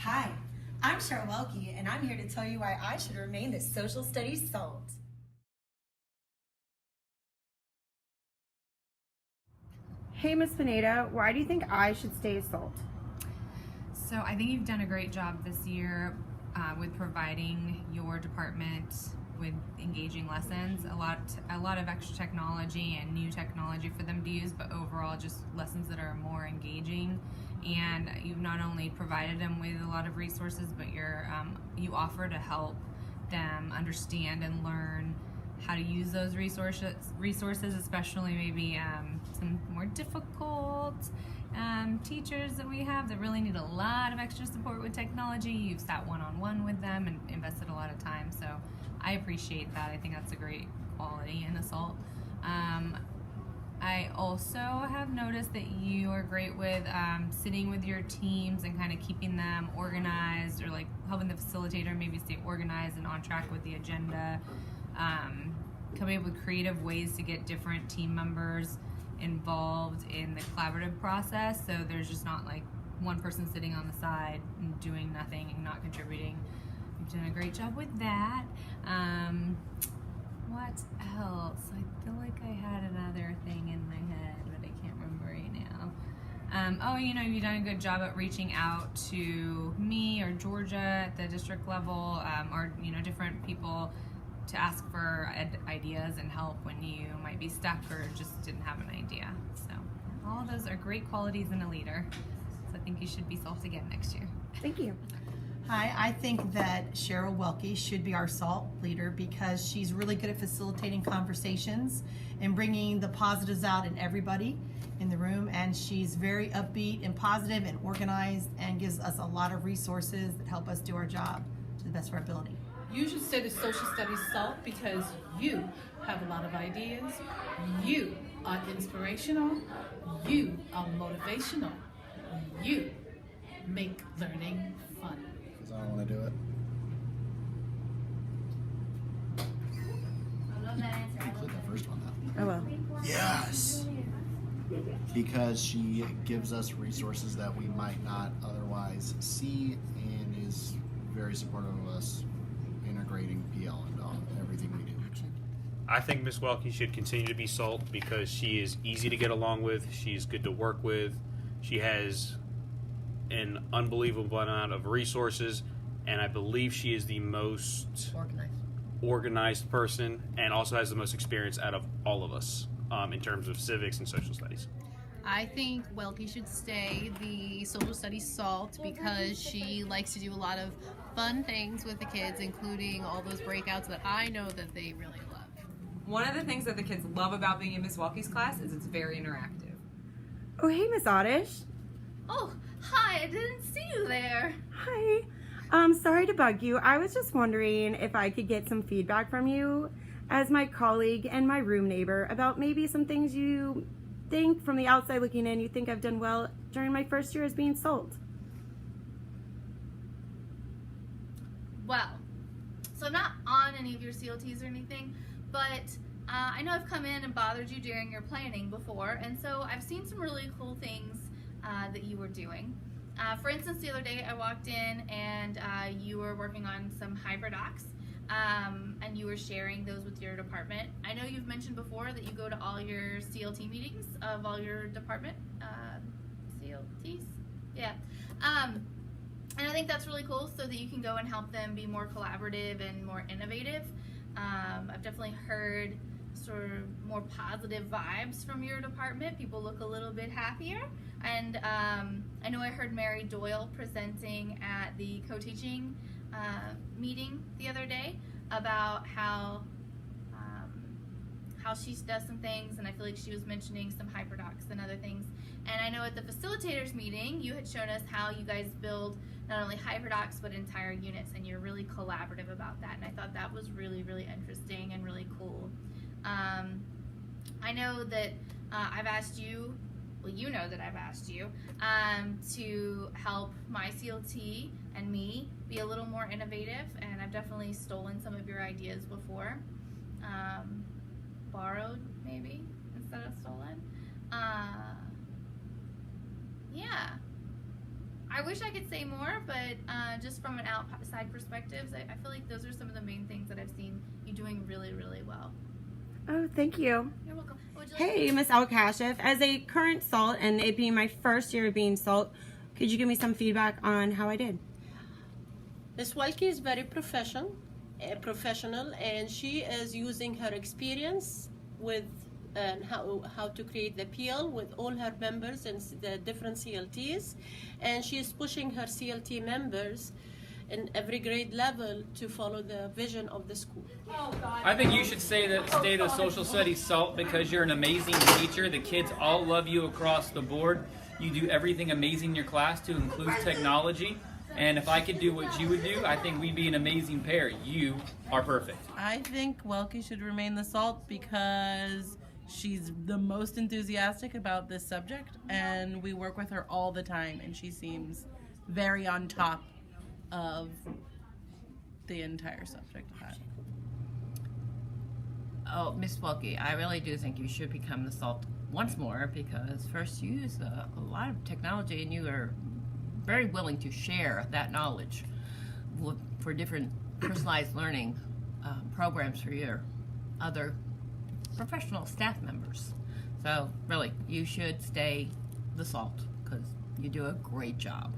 Hi, I'm Cheryl Welke, and I'm here to tell you why I should remain the social studies salt. Hey, Miss Pineda, why do you think I should stay as SALT? So I think you've done a great job this year with providing your department with engaging lessons. A lot of extra technology and new technology for them to use, but overall just lessons that are more engaging. And you've not only provided them with a lot of resources, but you offer to help them understand and learn how to use those resources, especially maybe some more difficult teachers that we have that really need a lot of extra support with technology. You've sat one-on-one with them and invested a lot of time, so I appreciate that. I think that's a great quality in assault. I also have noticed that you are great with sitting with your teams and kind of keeping them organized, or like helping the facilitator maybe stay organized and on track with the agenda. Coming up with creative ways to get different team members involved in the collaborative process, so there's just not like one person sitting on the side and doing nothing and not contributing. You've done a great job with that. What else? I feel like I had another thing in my head, but I can't remember right now. You've done a good job at reaching out to me or Georgia at the district level, or different people to ask for ideas and help when you might be stuck or just didn't have an idea. So all of those are great qualities in a leader. So I think you should be SALT again next year. Thank you. Hi, I think that Cheryl Welke should be our SALT leader because she's really good at facilitating conversations and bringing the positives out in everybody in the room, and she's very upbeat and positive and organized and gives us a lot of resources that help us do our job to the best of our ability. You should study social studies SALT because you have a lot of ideas, you are inspirational, you are motivational, you make learning fun. Because I don't want to do it. I love that answer. Include the first one though. I will. Yes! Because she gives us resources that we might not otherwise see and is very supportive of us integrating PL into everything we do. I think Ms. Welke should continue to be SALT because she is easy to get along with. She's good to work with. She has an unbelievable amount of resources, and I believe she is the most organized person and also has the most experience out of all of us in terms of civics and social studies. I think Welke should stay the social studies SALT because she likes to do a lot of fun things with the kids, including all those breakouts that I know that they really love. One of the things that the kids love about being in Miss Welke's class is it's very interactive. Oh, hey, Miss Oddish. Oh, hi, I didn't see you there. Hi. Sorry to bug you. I was just wondering if I could get some feedback from you as my colleague and my room neighbor about maybe some things you think from the outside looking in you think I've done well during my first year as being SALT. Well, so I'm not on any of your CLTs or anything, but I know I've come in and bothered you during your planning before, and so I've seen some really cool things that you were doing. For instance, the other day I walked in and you were working on some hybrid docs, and you were sharing those with your department. I know you've mentioned before that you go to all your CLT meetings of all your department CLTs, yeah. And I think that's really cool so that you can go and help them be more collaborative and more innovative. I've definitely heard sort of more positive vibes from your department. People look a little bit happier. And I know I heard Mary Doyle presenting at the co-teaching meeting the other day about how she does some things, and I feel like she was mentioning some hyperdocs and other things. And I know at the facilitators meeting, you had shown us how you guys build not only hyperdocs but entire units, and you're really collaborative about that. And I thought that was really, really interesting and really cool. I know that I've asked you, well, you know that I've asked you to help my CLT and me be a little more innovative, and I've definitely stolen some of your ideas before. Borrowed, maybe, instead of stolen. Yeah. I wish I could say more, but just from an outside perspective, I feel like those are some of the main things that I've seen you doing really, really well. Oh, thank you. You're welcome. Would you Hey, Miss Alkashif. As a current SALT, and it being my first year of being SALT, could you give me some feedback on how I did? Miss Welke is very professional, and she is using her experience with how to create the PL with all her members and the different CLTs, and she is pushing her CLT members in every grade level to follow the vision of the school. I think you should stay the social studies SALT because you're an amazing teacher. The kids all love you across the board. You do everything amazing in your class to include technology. And if I could do what you would do, I think we'd be an amazing pair. You are perfect. I think Welke should remain the SALT because she's the most enthusiastic about this subject, and we work with her all the time, and she seems very on top of the entire subject matter. Oh, Miss Welke, I really do think you should become the SALT once more because first you use a lot of technology and you are very willing to share that knowledge for different personalized learning programs for your other professional staff members. So really, you should stay the SALT because you do a great job.